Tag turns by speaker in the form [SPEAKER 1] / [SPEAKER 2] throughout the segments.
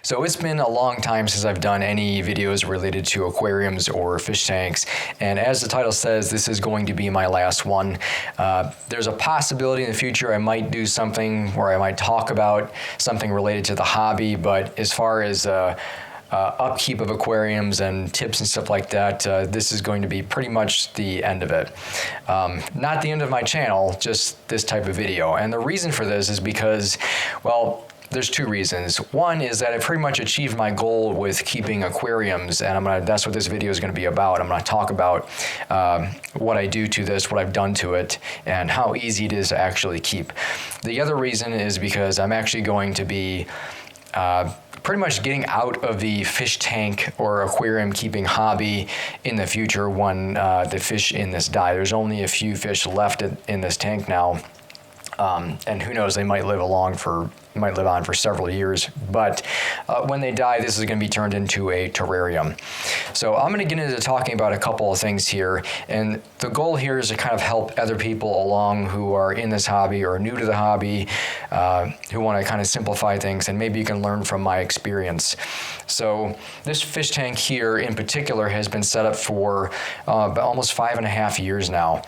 [SPEAKER 1] So it's been a long time since I've done any videos related to aquariums or fish tanks, and as the title says, this is going to be my last one. There's a possibility in the future I might do something where I might talk about something related to the hobby, but as far as upkeep of aquariums and tips and stuff like that, this is going to be pretty much the end of it. Not the end of my channel, just this type of video. And the reason for this is because, well, there's two reasons. One is that I pretty much achieved my goal with keeping aquariums, and that's what this video is going to be about. I'm going to talk about what I do to this, what I've done to it, and how easy it is to actually keep. The other reason is because I'm actually going to be pretty much getting out of the fish tank or aquarium keeping hobby in the future when the fish in this die. There's only a few fish left in this tank now, and who knows, they might live on for several years. But when they die, this is going to be turned into a terrarium. So I'm going to get into talking about a couple of things here, and the goal here is to kind of help other people along who are in this hobby or new to the hobby, who want to kind of simplify things, and maybe you can learn from my experience. So this fish tank here in particular has been set up for almost 5.5 years now.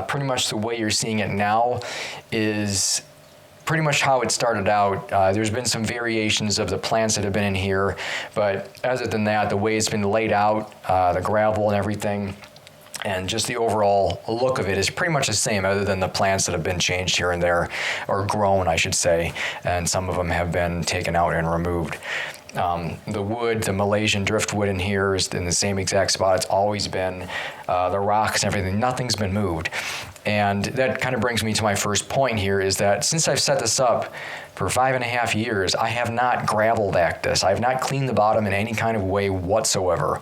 [SPEAKER 1] Pretty much the way you're seeing it now is pretty much how it started out. There's been some variations of the plants that have been in here, but other than that, the way it's been laid out, the gravel and everything, and just the overall look of it is pretty much the same, other than the plants that have been changed here and there, or grown, I should say, and some of them have been taken out and removed. The wood, the Malaysian driftwood in here is in the same exact spot it's always been. The rocks and everything, nothing's been moved. And that kind of brings me to my first point here, is that since I've set this up for 5.5 years, I have not gravel backed this. I have not cleaned the bottom in any kind of way whatsoever.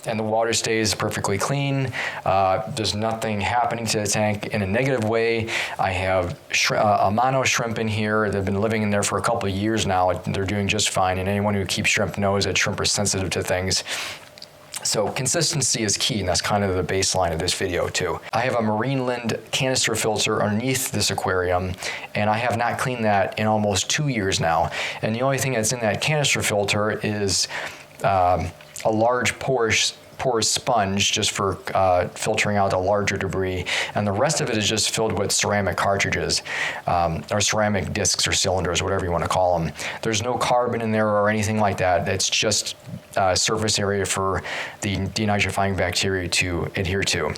[SPEAKER 1] And the water stays perfectly clean. There's nothing happening to the tank in a negative way. I have a mono shrimp in here. They've been living in there for a couple of years now. They're doing just fine, and anyone who keeps shrimp knows that shrimp are sensitive to things. So consistency is key, and that's kind of the baseline of this video too. I have a marine lind canister filter underneath this aquarium, and I have not cleaned that in almost 2 years now. And the only thing that's in that canister filter is a large porous sponge just for filtering out the larger debris, and the rest of it is just filled with ceramic cartridges, or ceramic discs or cylinders, whatever you want to call them. There's no carbon in there or anything like that. It's just surface area for the denitrifying bacteria to adhere to.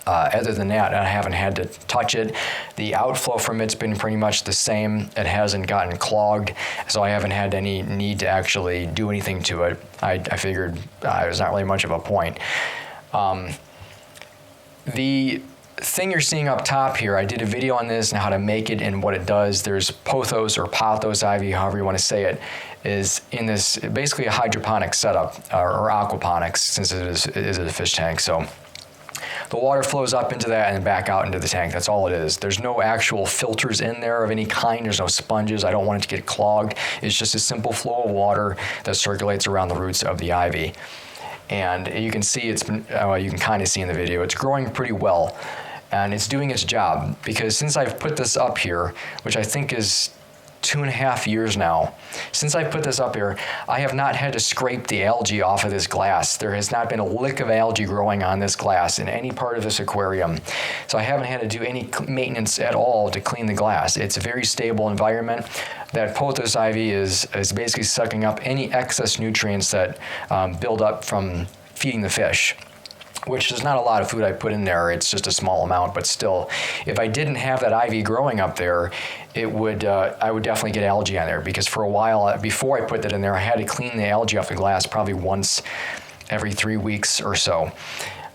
[SPEAKER 1] Other than that, I haven't had to touch it. The outflow from it's been pretty much the same. It hasn't gotten clogged, so I haven't had any need to actually do anything to it. I figured there's not really much of a point. The thing you're seeing up top here, I did a video on this and how to make it and what it does. There's Pothos or Pothos Ivy, however you want to say it, is in this basically a hydroponic setup, or aquaponics, since it is a fish tank. So the water flows up into that and back out into the tank. That's all it is. There's no actual filters in there of any kind. There's no sponges. I don't want it to get clogged. It's just a simple flow of water that circulates around the roots of the ivy. And you can see you can kind of see in the video, it's growing pretty well. And it's doing its job, because since I've put this up here, which I think is 2.5 years now, since I put this up here, I have not had to scrape the algae off of this glass. There has not been a lick of algae growing on this glass in any part of this aquarium. So I haven't had to do any maintenance at all to clean the glass. It's a very stable environment. That Pothos Ivy is basically sucking up any excess nutrients that build up from feeding the fish, which is not a lot of food I put in there. It's just a small amount, but still, if I didn't have that ivy growing up there, I would definitely get algae on there, because for a while before I put that in there, I had to clean the algae off the glass probably once every 3 weeks or so.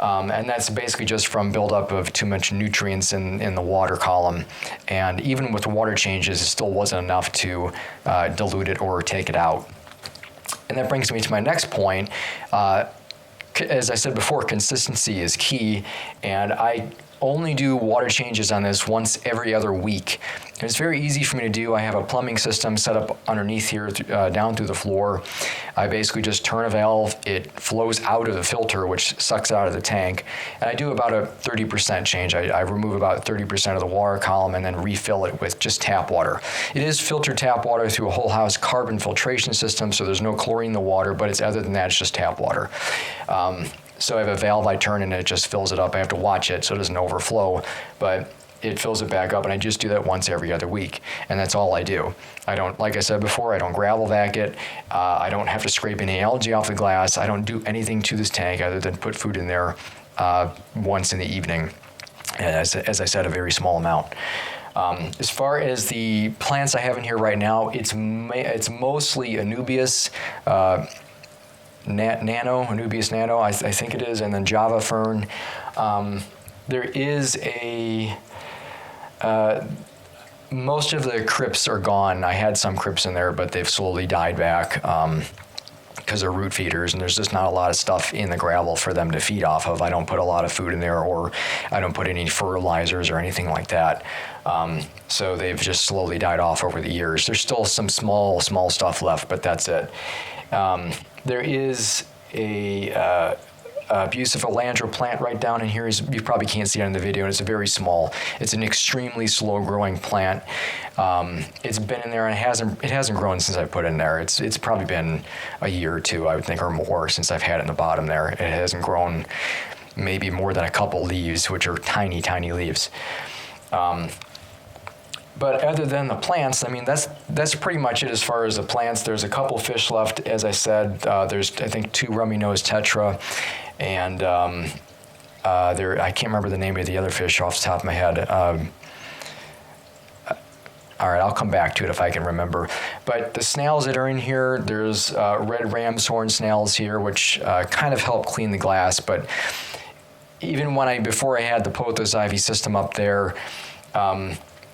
[SPEAKER 1] And that's basically just from buildup of too much nutrients in the water column. And even with water changes, it still wasn't enough to dilute it or take it out. And that brings me to my next point. As I said before, consistency is key, and I only do water changes on this once every other week. And it's very easy for me to do. I have a plumbing system set up underneath here, down through the floor. I basically just turn a valve, it flows out of the filter, which sucks out of the tank, and I do about a 30% change. I remove about 30% of the water column and then refill it with just tap water. It is filtered tap water through a whole house carbon filtration system, so there's no chlorine in the water, but it's other than that, it's just tap water. So I have a valve I turn and it just fills it up. I have to watch it so it doesn't overflow, but it fills it back up, and I just do that once every other week, and that's all I do. I don't, like I said before, I don't gravel vac it. I don't have to scrape any algae off the glass. I don't do anything to this tank other than put food in there once in the evening. As I said, a very small amount. As far as the plants I have in here right now, it's mostly Anubias, Anubias nano, I think it is, and then Java fern. There is most of the crypts are gone. I had some crypts in there, but they've slowly died back because they're root feeders, and there's just not a lot of stuff in the gravel for them to feed off of. I don't put a lot of food in there, or I don't put any fertilizers or anything like that. So they've just slowly died off over the years. There's still some small stuff left, but that's it. There is a Bucephalandra plant right down in here. You probably can't see it in the video, and it's very small. It's an extremely slow-growing plant. It's been in there, and it hasn't grown since I put it in there. It's probably been a year or two, I would think, or more, since I've had it in the bottom there. It hasn't grown maybe more than a couple leaves, which are tiny, tiny leaves. But other than the plants, I mean, that's pretty much it as far as the plants. There's a couple fish left, as I said. There's, I think, 2 rummy-nosed tetra, and I can't remember the name of the other fish off the top of my head. All right, I'll come back to it if I can remember. But the snails that are in here, there's red ram's horn snails here, which kind of help clean the glass. But even before I had the Pothos Ivy system up there,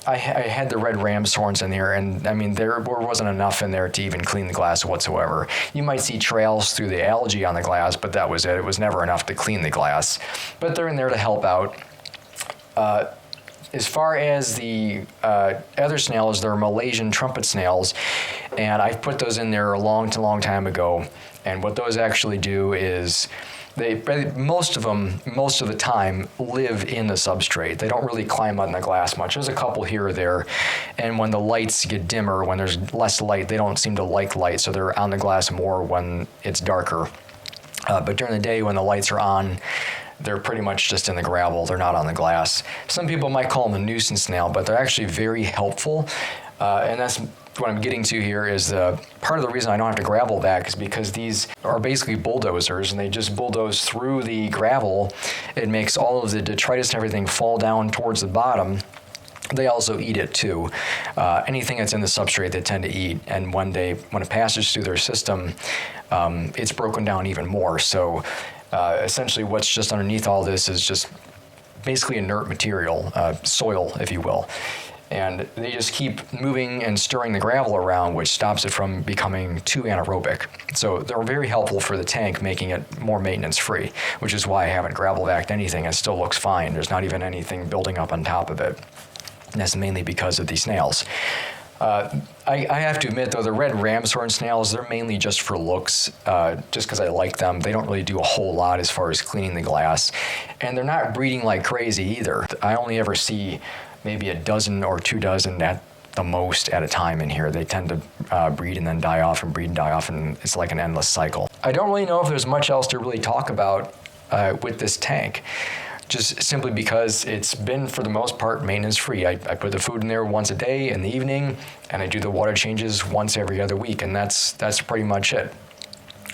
[SPEAKER 1] I had the red ram's horns in there, and I mean, there wasn't enough in there to even clean the glass whatsoever. You might see trails through the algae on the glass, but that was it. It was never enough to clean the glass. But they're in there to help out. As far as the other snails, they're Malaysian trumpet snails, and I put those in there a long time ago. And what those actually do is most of the time live in the substrate. They don't really climb on the glass much. There's a couple here or there, and when the lights get dimmer, when there's less light, they don't seem to like light, so they're on the glass more when it's darker. But during the day, when the lights are on, they're pretty much just in the gravel. They're not on the glass. Some people might call them a nuisance snail, but they're actually very helpful, and that's what I'm getting to here is part of the reason I don't have to gravel vac is because these are basically bulldozers, and they just bulldoze through the gravel. It makes all of the detritus and everything fall down towards the bottom. They also eat it too. Anything that's in the substrate they tend to eat, and when it passes through their system, it's broken down even more. So essentially what's just underneath all this is just basically inert material, soil, if you will. And they just keep moving and stirring the gravel around, which stops it from becoming too anaerobic. So they're very helpful for the tank, making it more maintenance-free, which is why I haven't gravel vacked anything. It still looks fine. There's not even anything building up on top of it. And that's mainly because of these snails. I have to admit, though, the red ram's horn snails, they're mainly just for looks, just because I like them. They don't really do a whole lot as far as cleaning the glass. And they're not breeding like crazy either. I only ever see maybe a dozen or 2 dozen at the most at a time in here. They tend to breed and then die off and breed and die off, and it's like an endless cycle. I don't really know if there's much else to really talk about with this tank, just simply because it's been, for the most part, maintenance-free. I put the food in there once a day in the evening, and I do the water changes once every other week, and that's pretty much it.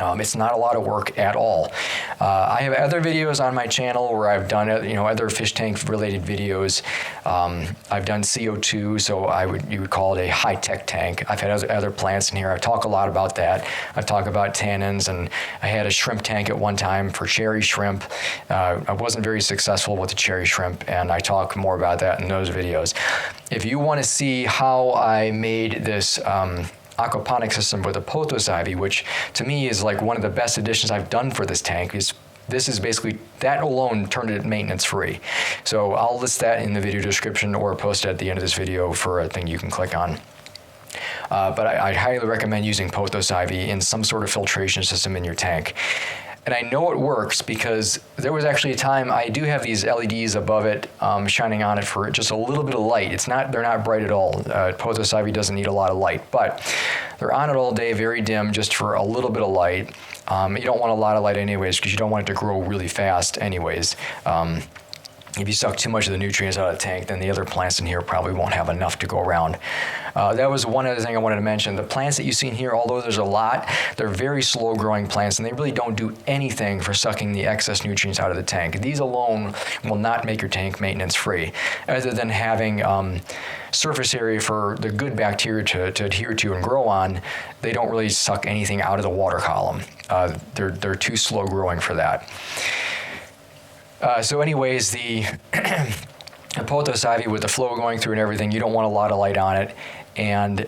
[SPEAKER 1] It's not a lot of work at all. I have other videos on my channel where I've done other fish tank related videos. I've done CO2, so you would call it a high-tech tank. I've had other plants in here. I talk a lot about that. I talk about tannins, and I had a shrimp tank at one time for cherry shrimp. I wasn't very successful with the cherry shrimp, and I talk more about that in those videos. If you want to see how I made this aquaponics system with a Pothos Ivy, which to me is like one of the best additions I've done for this tank, is this is basically, that alone turned it maintenance free. So I'll list that in the video description or post it at the end of this video for a thing you can click on. But I highly recommend using Pothos Ivy in some sort of filtration system in your tank. And I know it works because there was actually a time, I do have these LEDs above it shining on it for just a little bit of light. They're not bright at all. Pothos Ivy doesn't need a lot of light, but they're on it all day, very dim, just for a little bit of light. You don't want a lot of light anyways because you don't want it to grow really fast anyways. If you suck too much of the nutrients out of the tank, then the other plants in here probably won't have enough to go around. That was one other thing I wanted to mention. The plants that you see in here, although there's a lot, they're very slow growing plants and they really don't do anything for sucking the excess nutrients out of the tank. These alone will not make your tank maintenance free, other than having surface area for the good bacteria to adhere to and grow on. They don't really suck anything out of the water column. They're too slow growing for that. So anyways, the Pothos Ivy with the flow going through and everything, you don't want a lot of light on it. And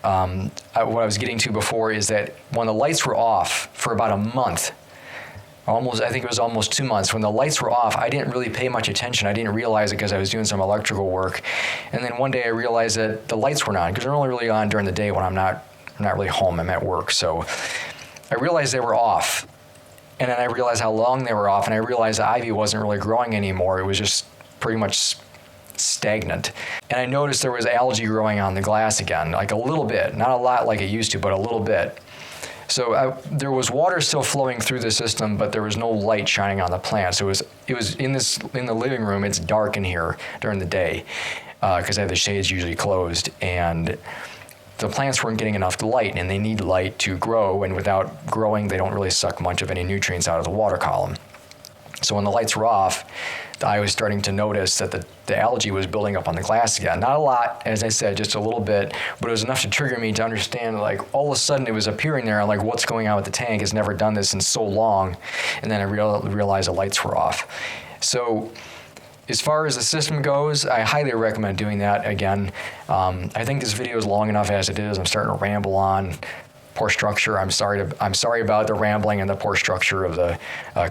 [SPEAKER 1] what I was getting to before is that when the lights were off for about a month, I think it was almost 2 months, when the lights were off, I didn't really pay much attention. I didn't realize it because I was doing some electrical work. And then one day I realized that the lights were on, because they're only really on during the day when I'm not really home, I'm at work. So I realized they were off. And then I realized how long they were off, and I realized the ivy wasn't really growing anymore. It was just pretty much stagnant. And I noticed there was algae growing on the glass again, like a little bit, not a lot like it used to, but a little bit. So there was water still flowing through the system, but there was no light shining on the plants. So it was in the living room. It's dark in here during the day because I have the shades usually closed, and the plants weren't getting enough light, and they need light to grow, and without growing, they don't really suck much of any nutrients out of the water column. So when the lights were off, I was starting to notice that the algae was building up on the glass again. Not a lot, as I said, just a little bit, but it was enough to trigger me to understand, like, all of a sudden it was appearing there. I'm like, what's going on with the tank? It's never done this in so long. And then I realized the lights were off. So as far as the system goes, I highly recommend doing that again. I think this video is long enough as it is. I'm starting to ramble on. Poor structure. I'm sorry about the rambling and the poor structure of the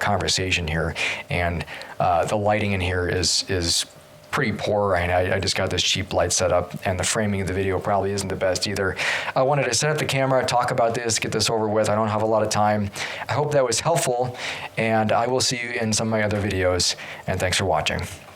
[SPEAKER 1] conversation here. And the lighting in here is pretty poor. I just got this cheap light set up, and the framing of the video probably isn't the best either. I wanted to set up the camera, talk about this, get this over with. I don't have a lot of time. I hope that was helpful, and I will see you in some of my other videos, and thanks for watching.